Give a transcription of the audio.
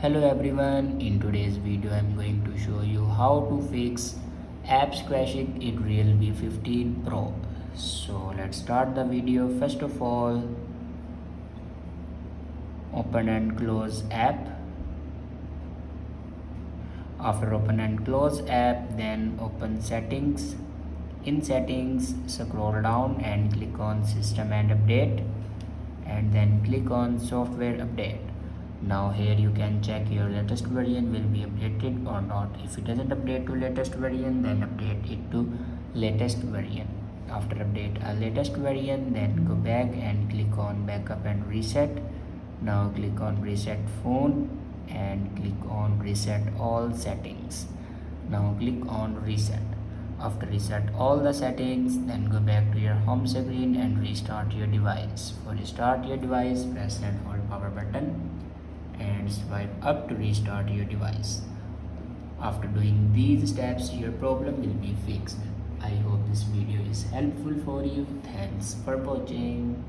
Hello everyone, in today's video I'm going to show you how to fix apps crashing in Realme 15 Pro. So let's start the video. First of all, open and close app. After open and close app, then open settings. In settings, scroll down and click on system and update, and then click on software update. Now here you can check your latest version will be updated or not. If it doesn't update to latest version, then update it to latest version. After update a latest version, then go back and click on backup and reset. Now click on reset phone and click on reset all settings. Now click on reset. After reset all the settings, then go back to your home screen and restart your device. For restart your device, press and hold power button and swipe up to restart your device. After doing these steps, your problem will be fixed. I hope this video is helpful for you. Thanks for watching.